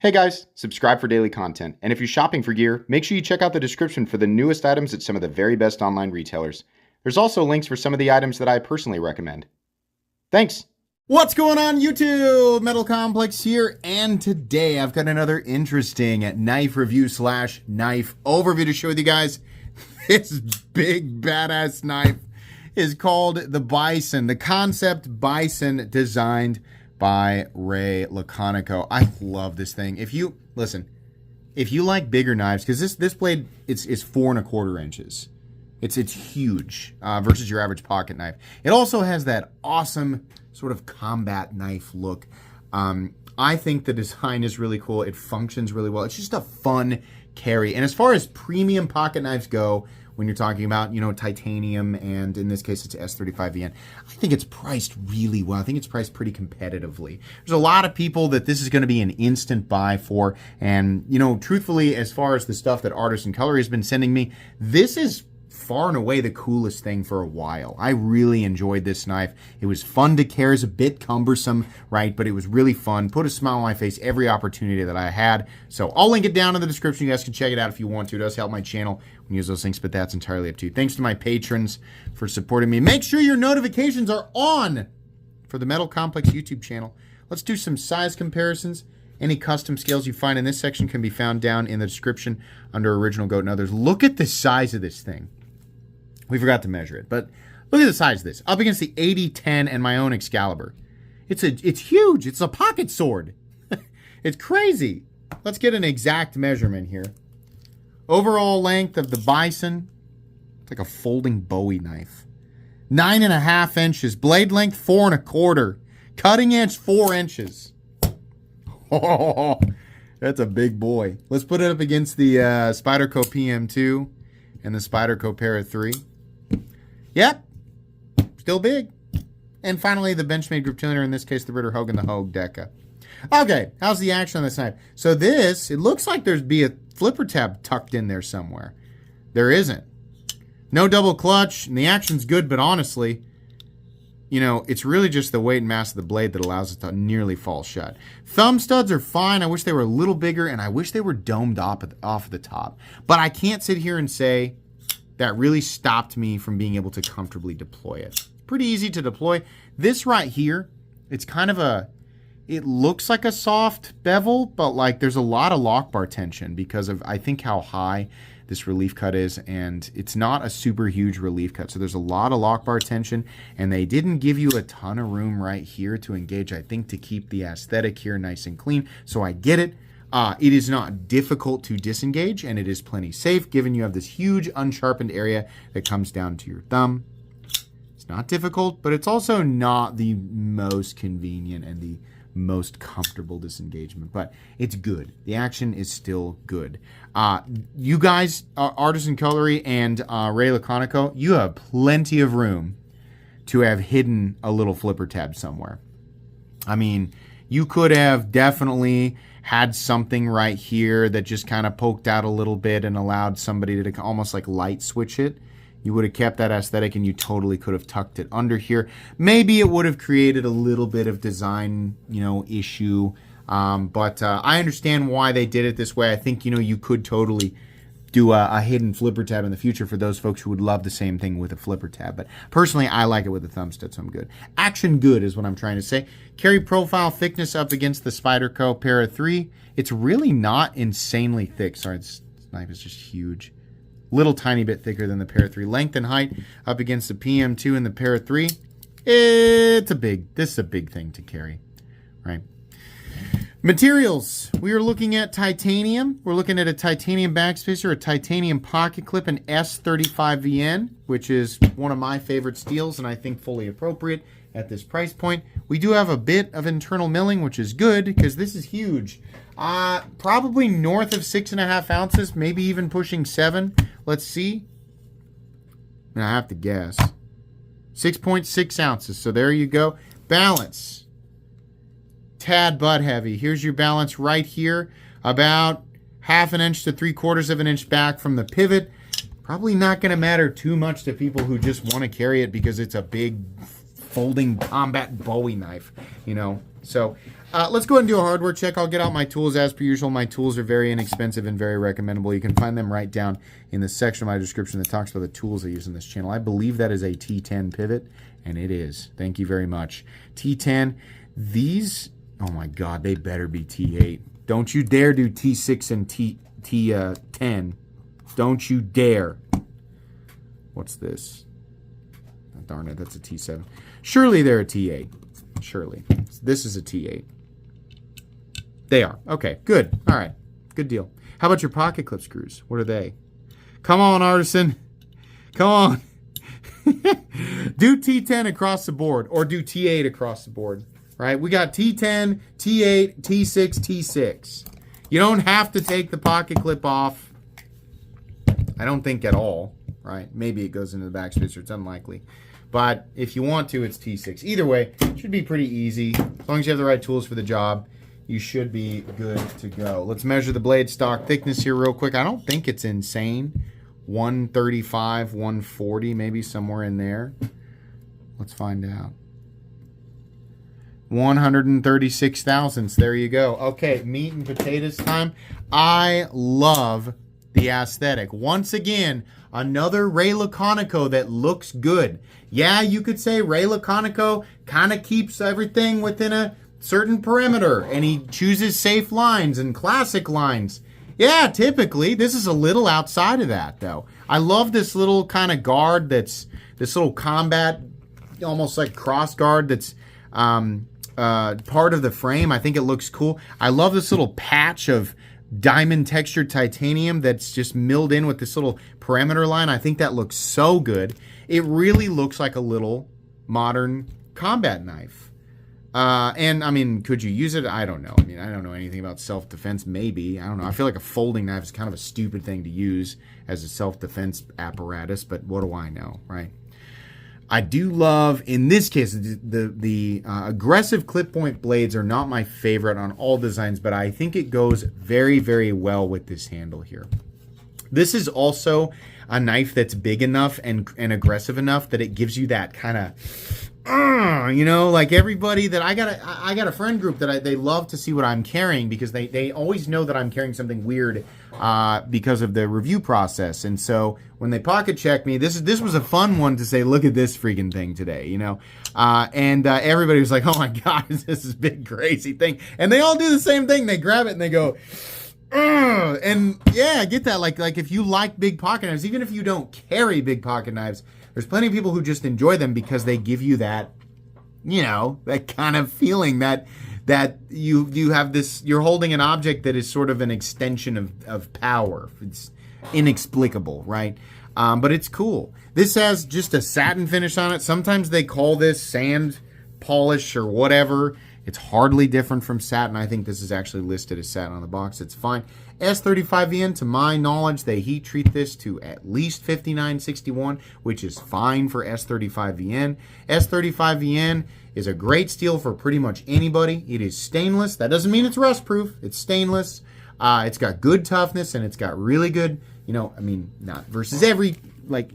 Hey guys, subscribe for daily content, and if you're shopping for gear, make sure you check out the description for the newest items at some of the very best online retailers. There's also links for some of the items that I personally recommend. Thanks! What's going on YouTube? Metal Complex here, and today I've got another interesting knife review slash knife overview to show with you guys. This big badass knife is called the Bison, the Kansept Bison, designed by Ray Laconico. I love this thing. If you like bigger knives, because this blade is 4¼ inches. It's huge versus your average pocket knife. It also has that awesome sort of combat knife look. I think the design is really cool. It functions really well. It's just a fun carry. And as far as premium pocket knives go, when you're talking about, titanium, and in this case it's S35VN, I think it's priced really well. I think it's priced pretty competitively. There's a lot of people that this is going to be an instant buy for, and, truthfully, as far as the stuff that Artisan Cutlery has been sending me, this is far and away the coolest thing for a while. I really enjoyed this knife. It was fun to carry. It's a bit cumbersome, right? But it was really fun. Put a smile on my face every opportunity that I had. So I'll link it down in the description. You guys can check it out if you want to. It does help my channel when you use those links, but that's entirely up to you. Thanks to my patrons for supporting me. Make sure your notifications are on for the Metal Complex YouTube channel. Let's do some size comparisons. Any custom scales you find in this section can be found down in the description under Original Goat and others. Look at the size of this thing. We forgot to measure it, but look at the size of this. Up against the 8010 and my own Excalibur. It's huge. It's a pocket sword. It's crazy. Let's get an exact measurement here. Overall length of the Bison, it's like a folding Bowie knife. 9½ inches. Blade length 4¼ Cutting edge 4 inches. Oh, that's a big boy. Let's put it up against the Spyderco PM2 and the Spyderco Para 3. Yep, still big. And finally, the Benchmade Group Tuner, in this case, the Ritter Hogan, the Hogue Deca. Okay, how's the action on this knife? So this, it looks like there'd be a flipper tab tucked in there somewhere. There isn't. No double clutch, and the action's good, but honestly, it's really just the weight and mass of the blade that allows it to nearly fall shut. Thumb studs are fine. I wish they were a little bigger, and I wish they were domed off the top. But I can't sit here and say that really stopped me from being able to comfortably deploy it. Pretty easy to deploy. This right here, it's kind of it looks like a soft bevel, but like there's a lot of lock bar tension because of, I think, how high this relief cut is, and it's not a super huge relief cut, so there's a lot of lock bar tension, and they didn't give you a ton of room right here to engage, I think, to keep the aesthetic here nice and clean, so I get it. It is not difficult to disengage, and it is plenty safe, given you have this huge unsharpened area that comes down to your thumb. It's not difficult, but it's also not the most convenient and the most comfortable disengagement, but it's good. The action is still good. You guys, Artisan Cutlery and Ray Laconico, you have plenty of room to have hidden a little flipper tab somewhere. I mean, you could have definitely had something right here that just kind of poked out a little bit and allowed somebody to almost like light switch it. You would have kept that aesthetic, and you totally could have tucked it under here. Maybe it would have created a little bit of design, issue. But I understand why they did it this way. I think, you could totally do a hidden flipper tab in the future for those folks who would love the same thing with a flipper tab. But personally, I like it with a thumb stud, so I'm good. Action good is what I'm trying to say. Carry profile thickness up against the Spyderco Para 3. It's really not insanely thick. Sorry, this knife is just huge. Little tiny bit thicker than the Para 3. Length and height up against the PM2 and the Para 3. This is a big thing to carry, right? Materials. We are looking at titanium. We're looking at a titanium backspacer, a titanium pocket clip, an S35VN, which is one of my favorite steels and I think fully appropriate at this price point. We do have a bit of internal milling, which is good because this is huge. Probably north of 6½ ounces, maybe even pushing 7. Let's see. I have to guess. 6.6 ounces. So there you go. Balance. Tad butt heavy. Here's your balance right here. About 1/2 inch to 3/4 inch back from the pivot. Probably not going to matter too much to people who just want to carry it because it's a big folding combat Bowie knife. So let's go ahead and do a hardware check. I'll get out my tools as per usual. My tools are very inexpensive and very recommendable. You can find them right down in the section of my description that talks about the tools I use in this channel. I believe that is a T10 pivot, and it is. Thank you very much. T10, these, oh my God, they better be T8. Don't you dare do T6 and T10. Don't you dare. What's this? Oh, darn it, that's a T7. Surely they're a T8. Surely. This is a T8. They are. Okay, good. All right. Good deal. How about your pocket clip screws? What are they? Come on, artisan. Come on. Do T10 across the board or do T8 across the board, right? We got T10, T8, T6, T6. You don't have to take the pocket clip off. I don't think at all, right? Maybe it goes into the backspacer. It's unlikely. But if you want to, it's T6. Either way, it should be pretty easy. As long as you have the right tools for the job, you should be good to go. Let's measure the blade stock thickness here real quick. I don't think it's insane. 135, 140, maybe somewhere in there. Let's find out. 136 thousandths. There you go. Okay, meat and potatoes time. I love the aesthetic. Once again, another Ray Laconico that looks good. Yeah, you could say Ray Laconico kind of keeps everything within a certain perimeter, and he chooses safe lines and classic lines. Yeah, typically. This is a little outside of that, though. I love this little kind of guard that's this little combat, almost like cross guard that's part of the frame. I think it looks cool. I love this little patch of diamond textured titanium that's just milled in with this little perimeter line. I think that looks so good. It really looks like a little modern combat knife. And I mean, could you use it? I don't know. I mean, I don't know anything about self-defense. Maybe. I don't know. I feel like a folding knife is kind of a stupid thing to use as a self-defense apparatus, but what do I know, right? I do love, in this case, the aggressive clip point blades are not my favorite on all designs, but I think it goes very, very well with this handle here. This is also a knife that's big enough and aggressive enough that it gives you that kind of, you know, like everybody that I got a friend group that they love to see what I'm carrying because they always know that I'm carrying something weird because of the review process. And so when they pocket check me, this was a fun one to say, look at this freaking thing today, you know. And everybody was like, oh my God, this is big crazy thing. And they all do the same thing. They grab it and they go, and yeah, I get that. Like if you like big pocket knives, even if you don't carry big pocket knives, there's plenty of people who just enjoy them because they give you that, you know, that kind of feeling that you have this, you're holding an object that is sort of an extension of power. It's inexplicable, right? But it's cool. This has just a satin finish on it. Sometimes they call this sand polish or whatever. It's hardly different from satin. I think this is actually listed as satin on the box. It's fine. S35VN, to my knowledge, they heat treat this to at least 5961, which is fine for S35VN. S35VN is a great steel for pretty much anybody. It is stainless. That doesn't mean it's rust proof. It's stainless. It's got good toughness and it's got really good, you know, I mean, not versus every like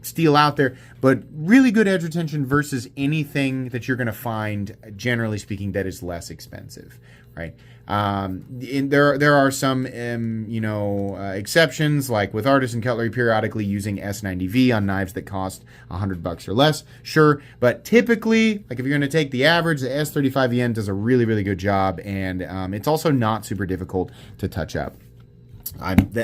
steel out there, but really good edge retention versus anything that you're going to find, generally speaking, that is less expensive, right? There are some, exceptions, like with artisan cutlery, periodically using S90V on knives that cost $100 or less, sure. But typically, like if you're going to take the average, the S35VN does a really, really good job, and it's also not super difficult to touch up.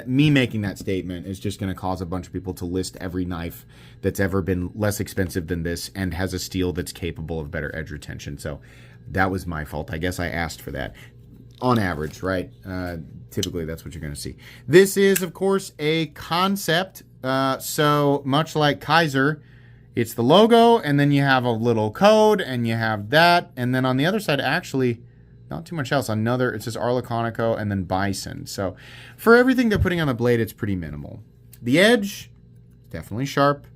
Me making that statement is just going to cause a bunch of people to list every knife that's ever been less expensive than this and has a steel that's capable of better edge retention. So that was my fault. I guess I asked for that. On average, right? Typically, that's what you're going to see. This is, of course, a Kansept. So much like Kaiser, it's the logo, and then you have a little code, and you have that. And then on the other side, actually, not too much else. It says Arleconico and then Bison. So for everything they're putting on the blade, it's pretty minimal. The edge, definitely sharp.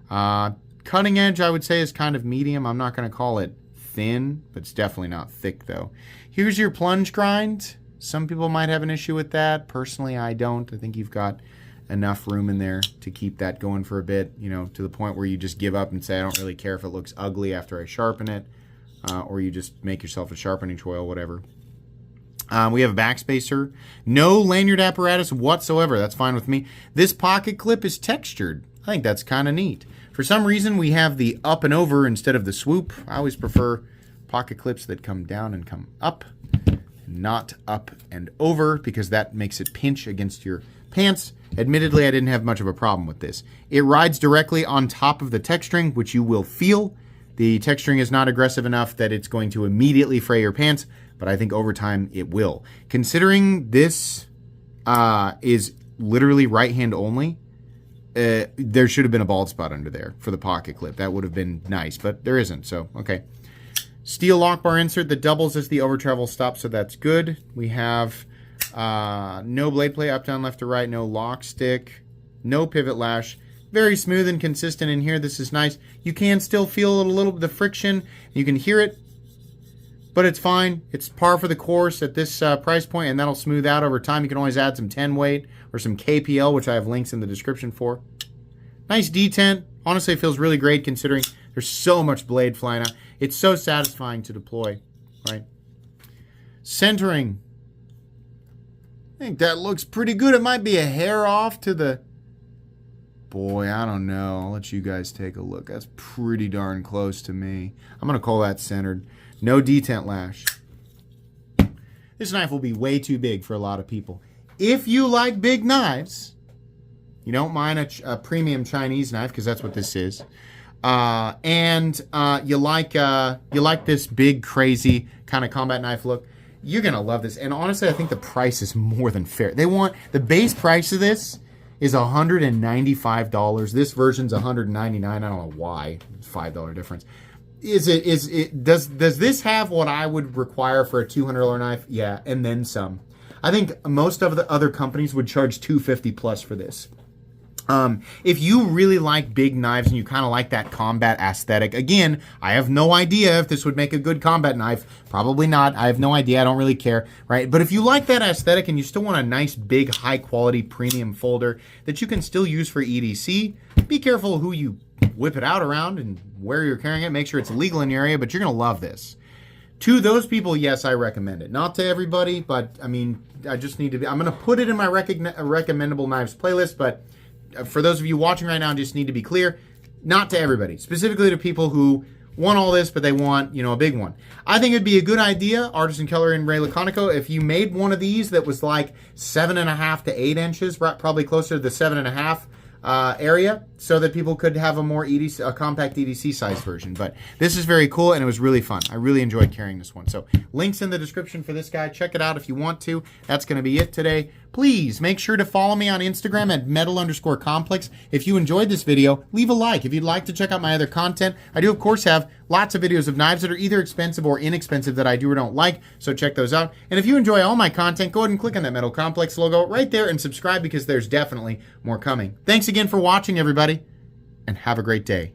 Cutting edge, I would say, is kind of medium. I'm not going to call it thin, but it's definitely not thick, though. Here's your plunge grind. Some people might have an issue with that. Personally, I don't. I think you've got enough room in there to keep that going for a bit, you know, to the point where you just give up and say, I don't really care if it looks ugly after I sharpen it. or you just make yourself a sharpening choil, whatever. We have a backspacer. No lanyard apparatus whatsoever. That's fine with me. This pocket clip is textured. I think that's kind of neat. For some reason, we have the up and over instead of the swoop. I always prefer pocket clips that come down and come up, not up and over, because that makes it pinch against your pants. Admittedly, I didn't have much of a problem with this. It rides directly on top of the texturing, which you will feel. The texturing is not aggressive enough that it's going to immediately fray your pants, but I think over time it will. Considering this is literally right hand only, there should have been a bald spot under there for the pocket clip. That would have been nice, but there isn't, so okay. Steel lock bar insert that doubles as the over travel stop, so that's good. We have no blade play up, down, left to right, no lock stick, no pivot lash. Very smooth and consistent in here. This is nice. You can still feel a little bit of the friction. You can hear it, but it's fine. It's par for the course at this price point, and that'll smooth out over time. You can always add some 10 weight or some KPL, which I have links in the description for. Nice detent. Honestly, it feels really great considering there's so much blade flying out. It's so satisfying to deploy, right? Centering. I think that looks pretty good. It might be a hair off to the... Boy, I don't know. I'll let you guys take a look. That's pretty darn close to me. I'm going to call that centered. No detent lash. This knife will be way too big for a lot of people. If you like big knives, you don't mind a premium Chinese knife, because that's what this is, and you like this big, crazy kind of combat knife look, you're going to love this. And honestly, I think the price is more than fair. They want the base price of this is $195. This version's $199. I don't know why. It's $5 difference. Does this have what I would require for a $200 knife? Yeah, and then some. I think most of the other companies would charge $250 plus for this. If you really like big knives and you kind of like that combat aesthetic, again, I have no idea if this would make a good combat knife. Probably not. I have no idea. I don't really care, right? But if you like that aesthetic and you still want a nice, big, high-quality premium folder that you can still use for EDC, be careful who you whip it out around and where you're carrying it. Make sure it's legal in your area, but you're going to love this. To those people, yes, I recommend it. Not to everybody, but, I mean, I just need to be... I'm going to put it in my recommendable knives playlist, but... For those of you watching right now, just need to be clear, not to everybody, specifically to people who want all this, but they want, a big one. I think it'd be a good idea, Artisan Keller and Ray Laconico, if you made one of these that was like 7.5 to 8 inches, probably closer to the 7.5 area, so that people could have a more EDC, a compact EDC size version. But this is very cool, and it was really fun. I really enjoyed carrying this one. So links in the description for this guy. Check it out if you want to. That's going to be it today. Please make sure to follow me on Instagram at metal_complex. If you enjoyed this video, leave a like. If you'd like to check out my other content, I do, of course, have lots of videos of knives that are either expensive or inexpensive that I do or don't like, so check those out. And if you enjoy all my content, go ahead and click on that Metal Complex logo right there and subscribe, because there's definitely more coming. Thanks again for watching, everybody, and have a great day.